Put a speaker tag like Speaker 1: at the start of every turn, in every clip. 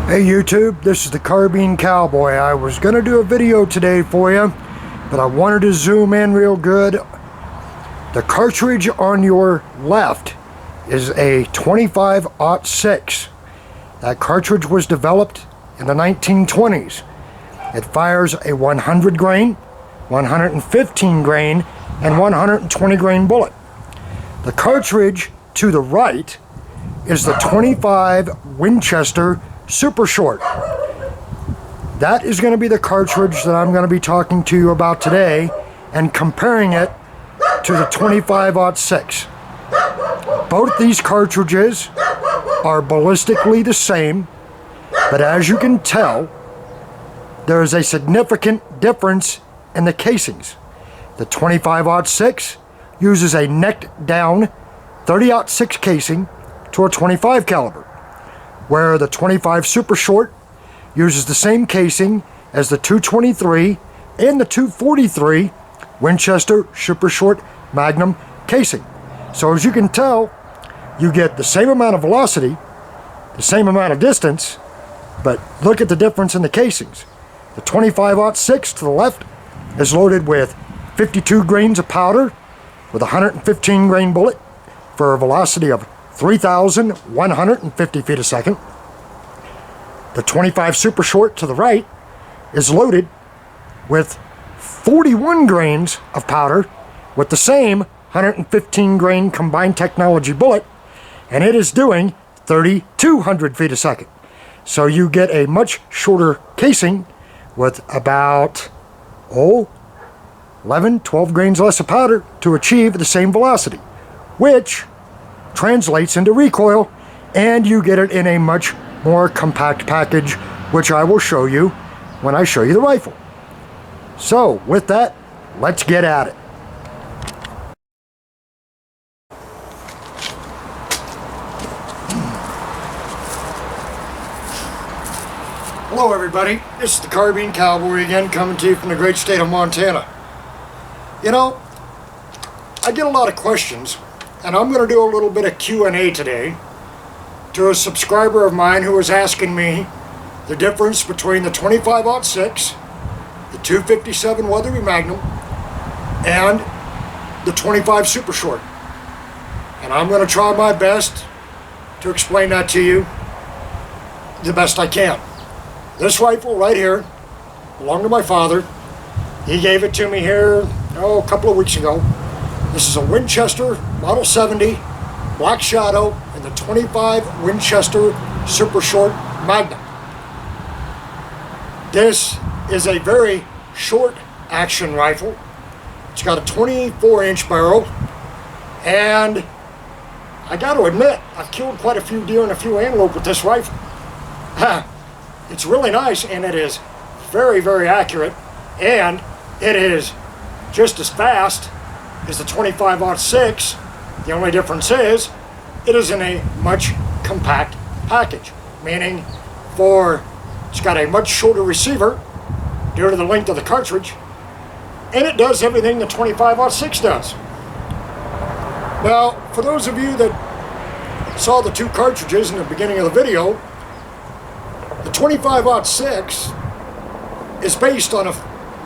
Speaker 1: Hey YouTube, this is the Carbine Cowboy. I was going to do a video today for you, but I wanted to zoom in real good. The cartridge on your left is a 25-06. That cartridge was developed in the 1920s. It fires a 100 grain, 115 grain, and 120 grain bullet. The cartridge to the right is the 25 Winchester Super Short. That is going to be the cartridge that I'm going to be talking to you about today and comparing it to the 25-06. Both these cartridges are ballistically the same, but as you can tell, there is a significant difference in the casings. The 25-06 uses a necked down 30-06 casing to a 25 caliber, where the 25 Super Short uses the same casing as the 223 and the 243 Winchester Super Short Magnum casing. So as you can tell, you get the same amount of velocity, the same amount of distance, but look at the difference in the casings. The 25-06 to the left is loaded with 52 grains of powder with a 115 grain bullet for a velocity of 3,150 feet a second. The 25 Super Short to the right is loaded with 41 grains of powder with the same 115 grain combined technology bullet, and it is doing 3,200 feet a second. So you get a much shorter casing with about 11, 12 grains less of powder to achieve the same velocity, which translates into recoil, and you get it in a much more compact package, which I will show you when I show you the rifle. So with that, let's get at it. Hello everybody, this is the Carbine Cowboy again, coming to you from the great state of Montana. You know, I get a lot of questions, and I'm going to do a little bit of Q&A today to a subscriber of mine who was asking me the difference between the 25-06, the 257 Weatherby Magnum, and the 25 Super Short. And I'm going to try my best to explain that to you the best I can. This rifle right here belonged to my father. He gave it to me here, a couple of weeks ago. This is a Winchester Model 70 Black Shadow and the 25 Winchester Super Short Magnum. This is a very short action rifle. It's got a 24-inch barrel, and I got to admit, I've killed quite a few deer and a few antelope with this rifle. It's really nice, and it is very, very accurate, and it is just as fast as the 25-06. The only difference is it is in a much compact package, meaning it's got a much shorter receiver due to the length of the cartridge, and it does everything the 25-06 does. Now, for those of you that saw the two cartridges in the beginning of the video, the 25-06 is based on a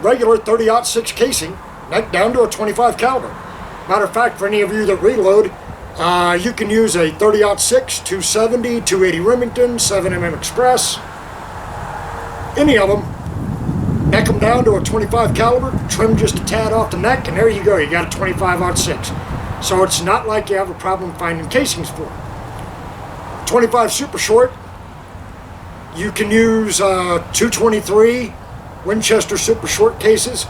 Speaker 1: regular 30-06 casing, neck down to a 25 caliber. Matter of fact, for any of you that reload, you can use a 30-06, 270, 280 Remington, 7mm Express, any of them. Neck them down to a 25 caliber, trim just a tad off the neck, and there you go, you got a 25-06. So it's not like you have a problem finding casings for it. 25 Super Short, you can use 223 Winchester Super Short cases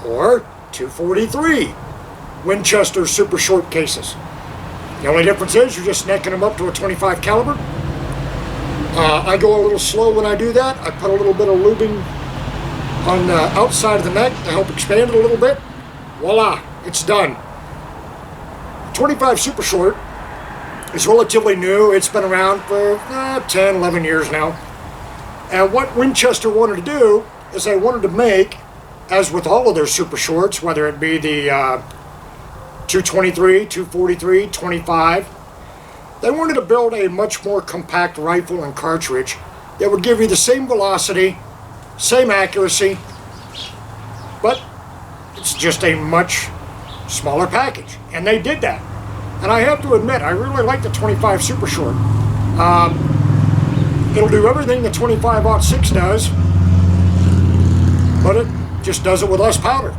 Speaker 1: or 243 Winchester Super Short cases. The only difference is you're just necking them up to a 25 caliber. I go a little slow when I do that. I put a little bit of lubing on the outside of the neck to help expand it a little bit. Voila, it's done. 25 Super Short is relatively new. It's been around for 10, 11 years now. And what Winchester wanted to do is they wanted to make, as with all of their Super Shorts, whether it be the 223, 243, 25, they wanted to build a much more compact rifle and cartridge that would give you the same velocity, same accuracy, but it's just a much smaller package. And they did that. And I have to admit, I really like the 25 Super Short. It'll do everything the 25-06 does, but it just does it with less powder.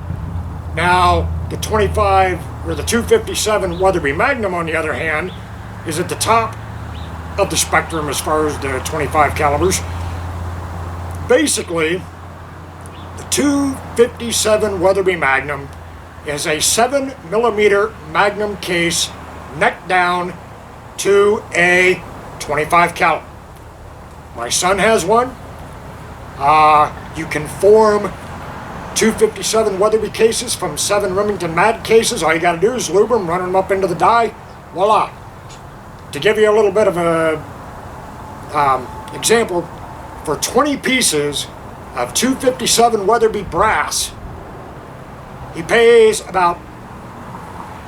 Speaker 1: Now, the 25 or the 257 Weatherby Magnum, on the other hand, is at the top of the spectrum as far as the 25 calibers. Basically, the 257 Weatherby Magnum is a 7mm Magnum case neck down to a 25 caliber. My son has one. You can form 257 Weatherby cases from 7 Remington Mag cases. All you got to do is lube them, run them up into the die. Voila. To give you a little bit of a example, for 20 pieces of 257 Weatherby brass, he pays about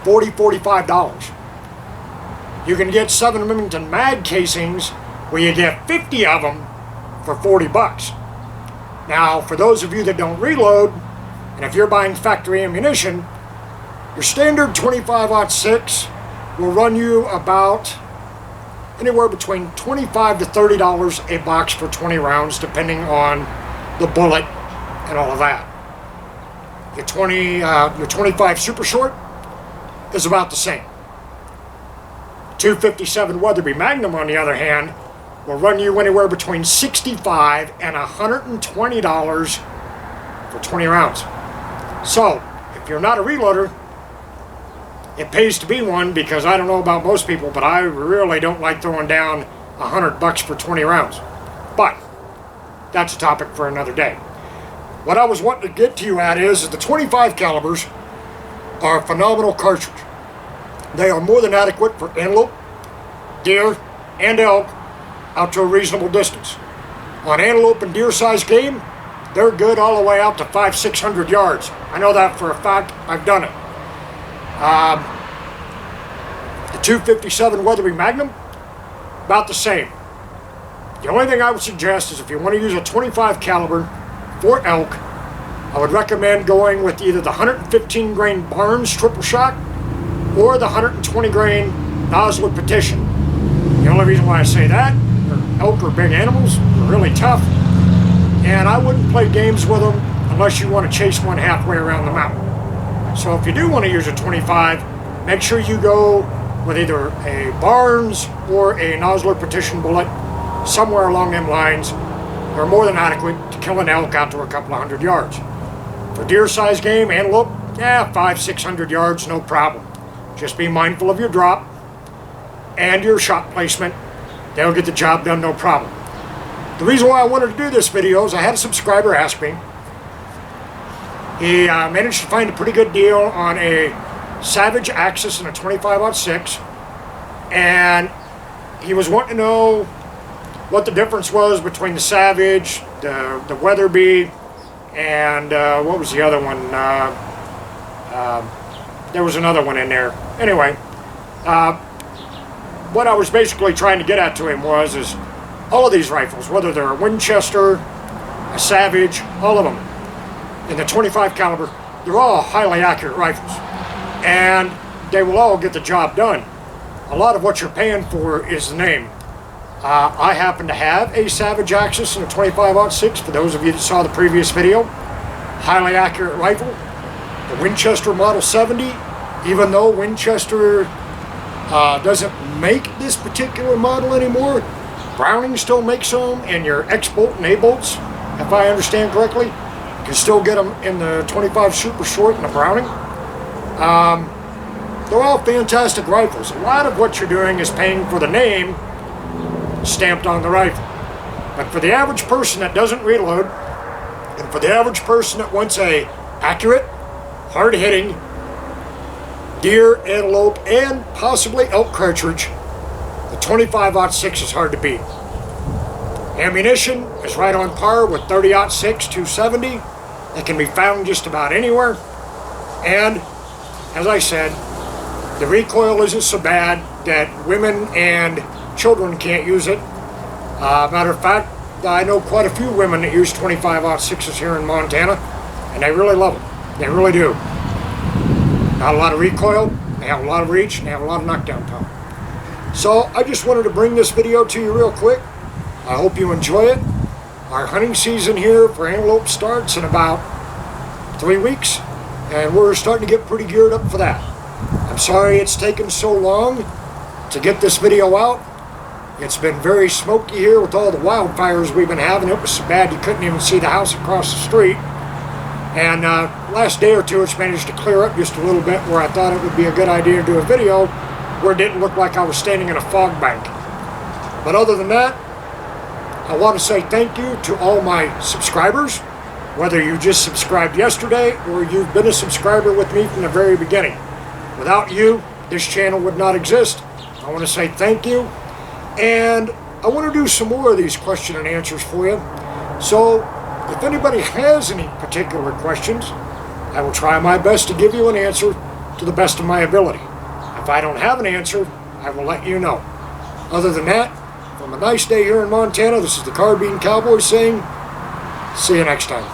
Speaker 1: $40, $45. You can get 7 Remington Mag casings where you get 50 of them for 40 bucks. Now, for those of you that don't reload, and if you're buying factory ammunition, your standard 25-06 will run you about anywhere between $25 to $30 a box for 20 rounds, depending on the bullet and all of that. Your 25 Super Short is about the same. 257 Weatherby Magnum, on the other hand, will run you anywhere between $65 and $120 for 20 rounds. So, if you're not a reloader, it pays to be one, because I don't know about most people, but I really don't like throwing down $100 for 20 rounds. But that's a topic for another day. What I was wanting to get to you at is that the 25 calibers are a phenomenal cartridge. They are more than adequate for antelope, deer, and elk out to a reasonable distance. On antelope and deer-sized game, they're good all the way out to 500-600 yards. I know that for a fact. I've done it. The 257 Weatherby Magnum, about the same. The only thing I would suggest is if you want to use a 25 caliber for elk, I would recommend going with either the 115 grain Barnes triple shot or the 120 grain Nosler Petition. The only reason why I say that, elk are big animals, they're really tough, and I wouldn't play games with them unless you want to chase one halfway around the mountain. So if you do want to use a 25, make sure you go with either a Barnes or a Nosler Petition bullet, somewhere along them lines. They're more than adequate to kill an elk out to a couple of 100 yards. For deer-sized game, antelope, 500-600 yards, no problem. Just be mindful of your drop and your shot placement. They'll get the job done, no problem. The reason why I wanted to do this video is I had a subscriber ask me. He managed to find a pretty good deal on a Savage Axis and a 25-06, and he was wanting to know what the difference was between the Savage, the Weatherby, and what was the other one? There was another one in there. Anyway, what I was basically trying to get at to him is all of these rifles, whether they're a Winchester, a Savage, all of them, in the 25 caliber, they're all highly accurate rifles, and they will all get the job done. A lot of what you're paying for is the name. I happen to have a Savage Axis and a 25-06, for those of you that saw the previous video. Highly accurate rifle. The Winchester Model 70, even though Winchester doesn't make this particular model anymore, Browning still makes them, and your X-Bolt and A-Bolts, if I understand correctly. You can still get them in the 25 Super Short and the Browning. They're all fantastic rifles. A lot of what you're doing is paying for the name stamped on the rifle. But for the average person that doesn't reload, and for the average person that wants a accurate, hard-hitting deer, antelope, and possibly elk cartridge, the 25-06 is hard to beat. Ammunition is right on par with 30-06, 270. It can be found just about anywhere. And, as I said, the recoil isn't so bad that women and children can't use it. Matter of fact, I know quite a few women that use 25-06s here in Montana, and they really love them. They really do. Not a lot of recoil, they have a lot of reach, and they have a lot of knockdown power. So I just wanted to bring this video to you real quick. I hope you enjoy it. Our hunting season here for antelope starts in about 3 weeks, and we're starting to get pretty geared up for that. I'm sorry it's taken so long to get this video out. It's been very smoky here with all the wildfires we've been having. It was so bad you couldn't even see the house across the street. And last day or two it's managed to clear up just a little bit where I thought it would be a good idea to do a video where it didn't look like I was standing in a fog bank. But other than that, I want to say thank you to all my subscribers, whether you just subscribed yesterday or you've been a subscriber with me from the very beginning. Without you, this channel would not exist. I want to say thank you, and I want to do some more of these question and answers for you. So if anybody has any particular questions, I will try my best to give you an answer to the best of my ability. If I don't have an answer, I will let you know. Other than that, from a nice day here in Montana, this is the Carbine Cowboy saying, see you next time.